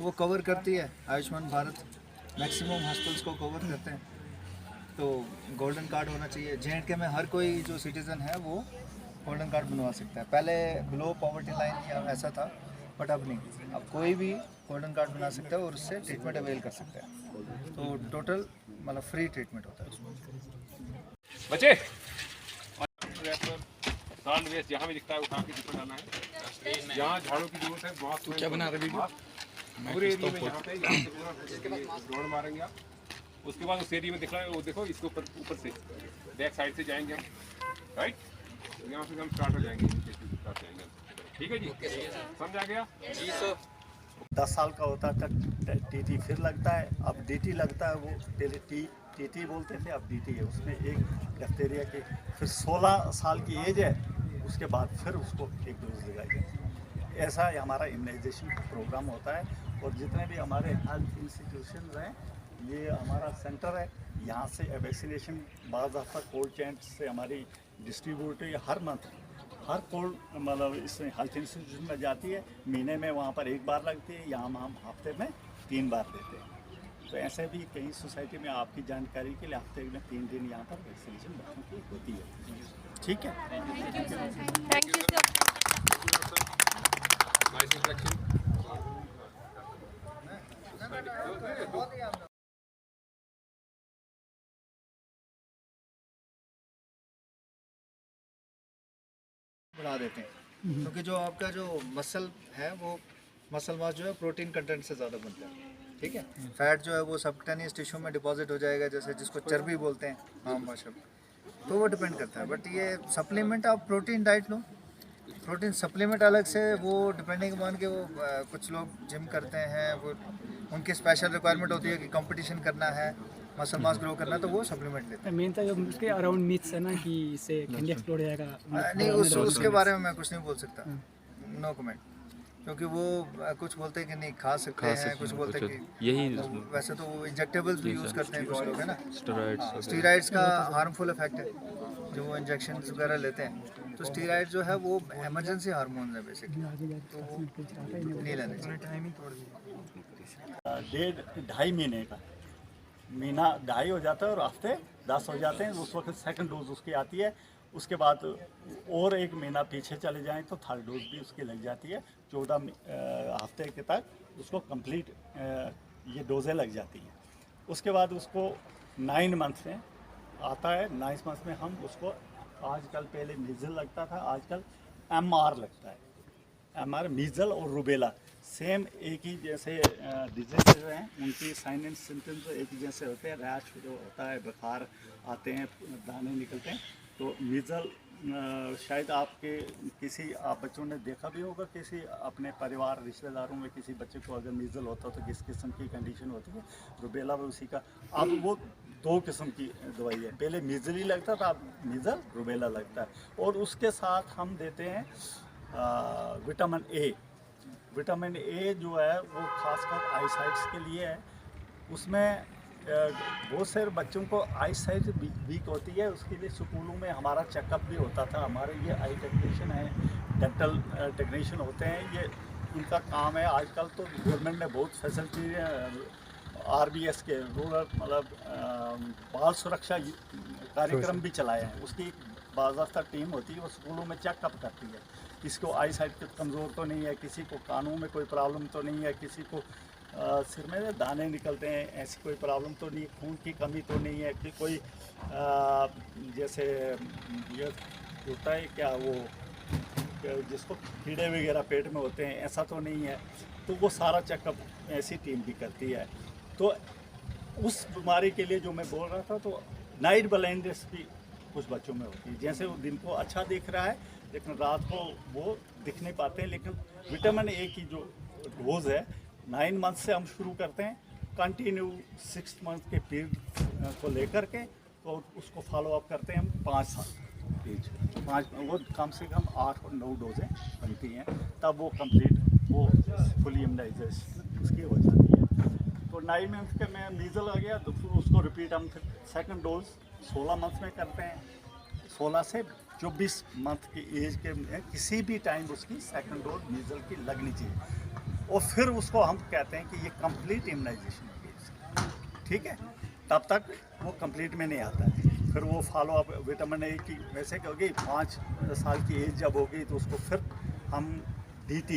तो वो कवर करती है। आयुष्मान भारत मैक्सिमम हॉस्पिटल्स को कवर करते हैं। तो गोल्डन कार्ड होना चाहिए। जे&के में हर कोई जो सिटीज़न है वो गोल्डन कार्ड बनवा सकता है। पहले बिलो पॉवर्टी लाइन या ऐसा था, बट अब नहीं। अब कोई भी गोल्डन कार्ड बना सकता है और उससे ट्रीटमेंट अवेल कर सकता है। तो टोटल मतलब फ्री ट्रीटमेंट होता है उसमें। बच्चे सांड वेस्ट जहाँ भी दिखता है उठा के ऊपर डालना है। जहाँ झाड़ू की जरूरत है वहाँ क्या बना रहे वीडियो पूरे एरिया में यहाँ से पूरा दौड़ मारेंगे आप। उसके बाद उस एरिया में दिख रहा है वो देखो इसके ऊपर से बैक साइड से जाएंगे हम, राइट। यहाँ से हम स्टार्ट हो जाएंगे, ठीक है जी, समझ आ गया जी। 10 साल का होता था टीटी, फिर लगता है, अब डीटी लगता है। वो पहले टीटी बोलते थे, अब डीटी है। उसमें एक डिप्थीरिया के, फिर 16 साल की एज है, उसके बाद फिर उसको एक डोज लगाई जाती है। ऐसा हमारा इम्यूनाइजेशन प्रोग्राम होता है। और जितने भी हमारे हेल्थ इंस्टीट्यूशन हैं, ये हमारा सेंटर है। यहाँ से वैक्सीनेशन बाज़ दफ़ा कोल्ड चेन से हमारी डिस्ट्रीब्यूटर हर मंथ हर कोल्ड मतलब इसमें हेल्थ इंस्टीट्यूशन में जाती है। महीने में वहाँ पर एक बार लगती है, यहाँ हम हफ्ते में 3 बार देते हैं। तो ऐसे भी कई सोसाइटी में आपकी जानकारी के लिए हफ्ते में 3 दिन यहाँ पर वैक्सीनेशन बच्चों की होती है। ठीक है, थैंक यू सर। बढ़ा देते हैं क्योंकि जो आपका जो मसल है वो मसल मास जो है प्रोटीन कंटेंट से ज़्यादा बनता है। ठीक है, फैट जो है वो सबक्यूटेनियस टिश्यू में डिपॉजिट हो जाएगा, जैसे जिसको चर्बी बोलते हैं आम भाषा में। तो वो डिपेंड करता है। बट ये सप्लीमेंट आप प्रोटीन डाइट लो, प्रोटीन सप्लीमेंट अलग से, वो डिपेंडिंग अपॉन के वो कुछ लोग जिम करते हैं, वो उनकी स्पेशल रिक्वायरमेंट होती है कि कंपटीशन करना है, मसल मास ग्रो करना है, तो वो सप्लीमेंट लेते हैं। मेन तो उसके अराउंड मिथ्स है ना कि इससे कैंडी एक्सप्लोड हो जाएगा। नहीं, उसके बारे में मैं कुछ नहीं बोल सकता, नो कमेंट। क्योंकि वो कुछ बोलते हैं कि नहीं खा सकते हैं, कुछ बोलते हैं कि यही वैसे तो वो इंजेक्टेबल्स भी यूज़ करते हैं कुछ लोग, है ना। स्टेरॉइड्स स्टीराइड्स का हार्मफुल इफेक्ट है जो वो इंजेक्शन वगैरह लेते हैं। तो स्टीराइड जो है वो इमरजेंसी हार्मोन है बेसिकली, तो वो नहीं लेने चाहिए। 1.5 महीने का, महीना 2.5 हो जाता है और हफ्ते 10 हो जाते हैं। उस वक्त सेकंड डोज उसकी आती है। उसके बाद और 1 महीना पीछे चले जाएं तो थर्ड डोज भी उसकी लग जाती है। 14 हफ्ते के तक उसको कंप्लीट ये डोजें लग जाती हैं। उसके बाद उसको 9 मंथ में आता है। 9 मंथ में हम उसको, आजकल पहले मीजल लगता था, आजकल MR लगता है। MR मीजल और रुबेला सेम एक ही जैसे डिजीज हैं, उनकी साइन एंड सिम्टम्स एक ही जैसे होते हैं। रैश जो होता है, बुखार आते हैं, दाने निकलते हैं। तो मीजल शायद आपके आप बच्चों ने देखा भी होगा, किसी अपने परिवार रिश्तेदारों में किसी बच्चे को अगर मीजल होता तो किस किस्म की कंडीशन होती है। रुबेला भी उसी का। अब वो 2 किस्म की दवाई है, पहले मीजल ही लगता था, अब मीजल रुबेला लगता है। और उसके साथ हम देते हैं विटामिन ए। विटामिन ए जो है वो खासकर आई साइट्स के लिए है। उसमें बहुत से बच्चों को आई साइट वीक होती है, उसके लिए स्कूलों में हमारा चेकअप भी होता था। हमारे ये आई टेक्नीशियन है, डेंटल टेक्नीशियन होते हैं, ये इनका काम है। आजकल तो गवर्नमेंट ने बहुत फैसिलिटी RBS के रूरल मतलब बाल सुरक्षा कार्यक्रम भी चलाए हैं। उसकी एक बाज़ाब्ता टीम होती है, वो स्कूलों में चेकअप करती है, किसको आई साइट कमज़ोर तो नहीं है, किसी को कानों में कोई प्रॉब्लम तो नहीं है, किसी को सिर में दाने निकलते हैं, ऐसी कोई प्रॉब्लम तो नहीं, खून की कमी तो नहीं है, कि कोई जैसे ये होता है क्या वो जिसको कीड़े वगैरह पेट में होते हैं, ऐसा तो नहीं है। तो वो सारा चेकअप ऐसी टीम भी करती है। तो उस बीमारी के लिए जो मैं बोल रहा था, तो नाइट ब्लाइंडनेस भी कुछ बच्चों में होती है। जैसे वो दिन को अच्छा दिख रहा है लेकिन रात को वो दिख नहीं पाते हैं। लेकिन विटामिन ए की जो डोज है 9 मंथ से हम शुरू करते हैं, कंटिन्यू 6 मंथ के पीरियड को लेकर के, तो उसको फॉलो अप करते हैं हम 5 साल एज। 5 वो कम से कम 8 और 9 डोजें बनती हैं, तब वो कंप्लीट वो फुली इम्यूनाइजेशन उसकी हो जाती है। तो 9 मंथ के में मीजल आ गया तो फिर उसको रिपीट हम सेकंड डोज 16 मंथ में करते हैं। 16 से 24 मंथ की एज के में किसी भी टाइम उसकी सेकंड डोज मीजल की लगनी चाहिए। और फिर उसको हम कहते हैं कि ये कंप्लीट इम्यूनाइजेशन हो गई इसकी, ठीक है। तब तक वो कंप्लीट में नहीं आता है। फिर वो फॉलो अप विटामिन ए की वैसे क्योंकि 5 साल की एज जब होगी तो उसको फिर हम DT,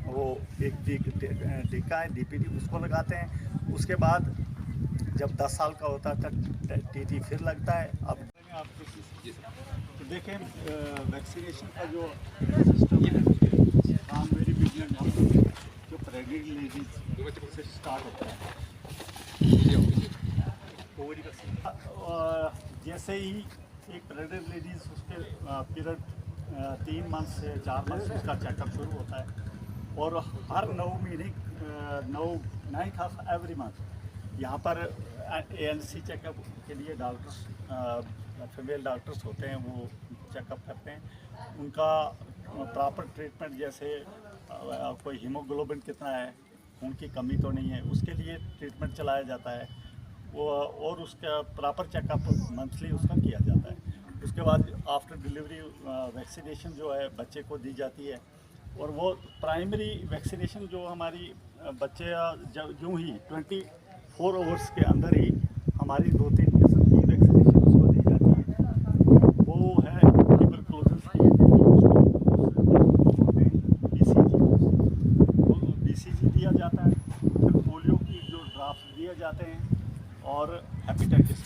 वो एक टीका है DPT, उसको लगाते हैं। उसके बाद जब 10 साल का होता है तब TT फिर लगता है। अब तो देखें वैक्सीनेशन का जो सिस्टम है काम वेरी बिगिनर जो प्रेगनेंट लेडीज से स्टार्ट होता है। जैसे ही एक प्रेगनेंट लेडीज उसके पीरियड 3 मंथ से 4 मंथ से उसका चेकअप शुरू होता है और हर 9 महीने 9th ऑफ एवरी मंथ यहाँ पर ANC चेकअप के लिए डॉक्टर्स, फीमेल डॉक्टर्स होते हैं, वो चेकअप करते हैं। उनका प्रॉपर ट्रीटमेंट, जैसे कोई हीमोग्लोबिन कितना है, खून की कमी तो नहीं है, उसके लिए ट्रीटमेंट चलाया जाता है वो, और उसका प्रॉपर चेकअप मंथली उसका किया जाता है। उसके बाद आफ्टर डिलीवरी वैक्सीनेशन जो है बच्चे को दी जाती है, और वो प्राइमरी वैक्सीनेशन जो हमारी बच्चे यूँ ही 24 आवर्स के अंदर ही हमारी 2-3 किस्म की वैक्सीनेशन उसको दी जाती है। वो है ट्यूबरकुलोसिस की, BCG दिया जाता है, फिर पोलियो की जो ड्राफ्ट दिए जाते हैं, और हेपेटाइटिस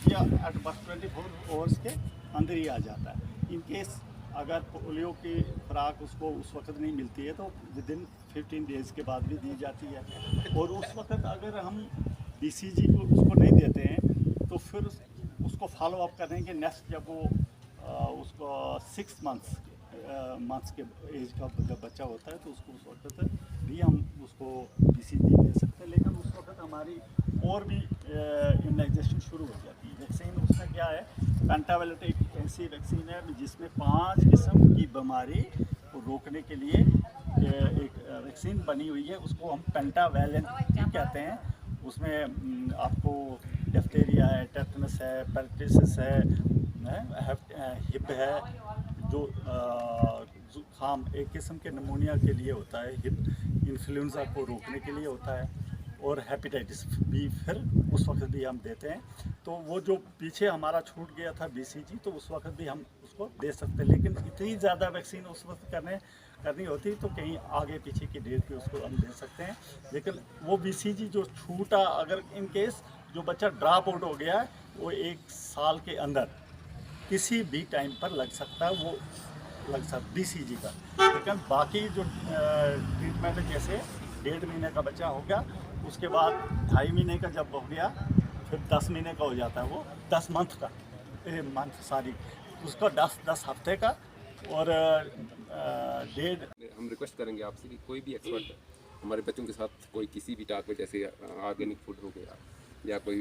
या एट बस 24 आवर्स के अंदर ही आ जाता है। इन केस अगर पोलियो की खुराक उसको उस वक्त नहीं मिलती है तो विदिन 15 डेज़ के बाद भी दी जाती है। और उस वक्त अगर हम BCG को उसको नहीं देते हैं तो फिर उसको फॉलो अप करें कि नेक्स्ट जब वो उसको 6 मंथ्स के एज का जब बच्चा होता है तो उसको उस वक्त भी हम उसको BCG दे सकते हैं। लेकिन उस वक्त हमारी और भी इम्यूनाइजेशन शुरू हो जाती है। वैक्सीन उसमें क्या है, पेंटावैलेंट एक ऐसी वैक्सीन है जिसमें 5 किस्म की बीमारी को रोकने के लिए एक वैक्सीन बनी हुई है, उसको हम पेंटावैलेंट कहते हैं। उसमें आपको डिप्थीरिया है, टेटनस है, पेरालिसिस है, हिप है, जो जुकाम एक किस्म के निमोनिया के लिए होता है, हिप इन्फ्लुएंजा को रोकने के लिए होता है, और हेपेटाइटिस भी फिर उस वक्त भी हम देते हैं। तो वो जो पीछे हमारा छूट गया था BCG, तो उस वक्त भी हम उसको दे सकते हैं। लेकिन इतनी ज़्यादा वैक्सीन उस वक्त करनी होती तो कहीं आगे पीछे की डेट पे उसको हम दे सकते हैं। लेकिन वो BCG जो छूटा, अगर इन केस जो बच्चा ड्रॉप आउट हो गया है, वो 1 साल के अंदर किसी भी टाइम पर लग सकता है, वो लग सकता BCG का। लेकिन बाकी जो ट्रीटमेंट है, जैसे 1.5 महीने का बच्चा हो गया, उसके बाद 2.5 महीने का जब हो गया, फिर 10 महीने का हो जाता है, वो 10 मंथ का उसका 10 हफ्ते का, और 1.5। हम रिक्वेस्ट करेंगे आपसे कि कोई भी एक्सपर्ट हमारे बच्चों के साथ कोई किसी भी टाक में, जैसे ऑर्गेनिक फूड हो गया या कोई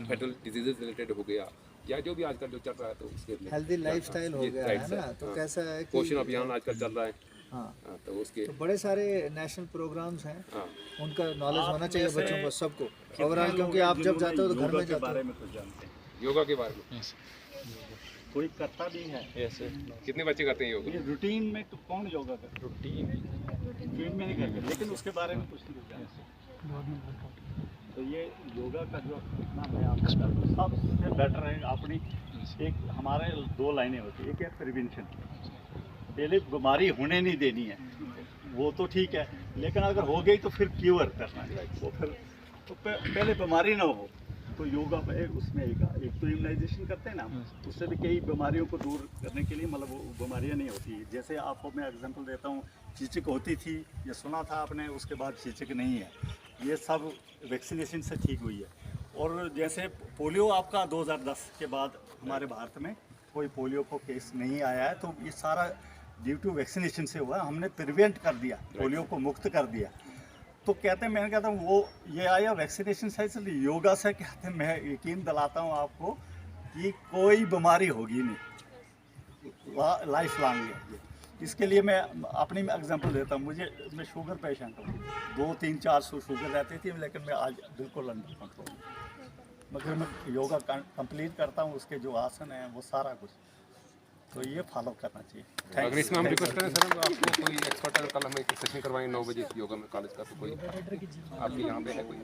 फेटल डिजीजेज रिलेटेड हो गया, या जो भी आजकल जो चल रहा है, तो उसके हेल्दी लाइफस्टाइल हो गया है ना, तो कैसा है कि पोषण अभियान आजकल चल रहा है। हाँ, तो उसके तो बड़े सारे नेशनल प्रोग्राम्स हैं, हाँ, उनका नॉलेज आप होना चाहिए में से बच्चों को, सबको कितने ओवरऑल, क्योंकि लोग आप जब जिन्होंने जाते हो तो घर योगा में के जाते बारे हो। में कुछ जानते हैं, योगा के बारे में कोई करता भी है। कितने बच्चे करते हैं योगा? ये रूटीन में तो कौन योगा करता है? रूटीन में नहीं करते, लेकिन उसके बारे में कुछ नहीं जानते। तो ये योगा का जो इतना मैं आपको बता दूं, सबसे बेटर है अपनी एक हमारे 2 लाइनें होती है। एक है प्रिवेंशन, पहले बीमारी होने नहीं देनी है, वो तो ठीक है, लेकिन अगर हो गई तो फिर क्योर करना है। वो फिर तो पहले बीमारी ना हो, तो योगा में उसमें एक तो इम्यूनाइजेशन करते हैं ना, उससे भी कई बीमारियों को दूर करने के लिए, मतलब वो बीमारियां नहीं होती। जैसे आपको मैं एग्जांपल देता हूँ, चीचक होती थी, ये सुना था आपने, उसके बाद चीचक नहीं है, ये सब वैक्सीनेशन से ठीक हुई है। और जैसे पोलियो आपका 2010 के बाद हमारे भारत में कोई पोलियो को केस नहीं आया है, तो ये सारा ड्यू टू वैक्सीनेशन से हुआ। हमने प्रिवेंट कर दिया, पोलियो को मुक्त कर दिया। तो कहते हैं, मैंने कहता हूँ वो ये आया वैक्सीनेशन से, इसलिए योगा से कहते हैं, मैं यकीन दिलाता हूँ आपको कि कोई बीमारी होगी नहीं, लाइफ लॉन्ग है। इसके लिए मैं अपनी एग्जांपल देता हूँ। मैं शुगर पेशेंट हूँ, 2-3-400 शुगर रहती थी, लेकिन मैं आज बिल्कुल अंडर कंट्रोल हूँ। मगर मैं योगा कंप्लीट करता हूँ, उसके जो आसन हैं वो सारा कुछ तो ये फॉलो करना चाहिए। अगर इसमें हम रिक्वेस्ट करें सर, आपको कोई एक्सपर्ट अगर कल हमें एक सेशन करवाएं 9 बजे योगा में कॉलेज का, तो कोई आपके यहाँ पे है कोई?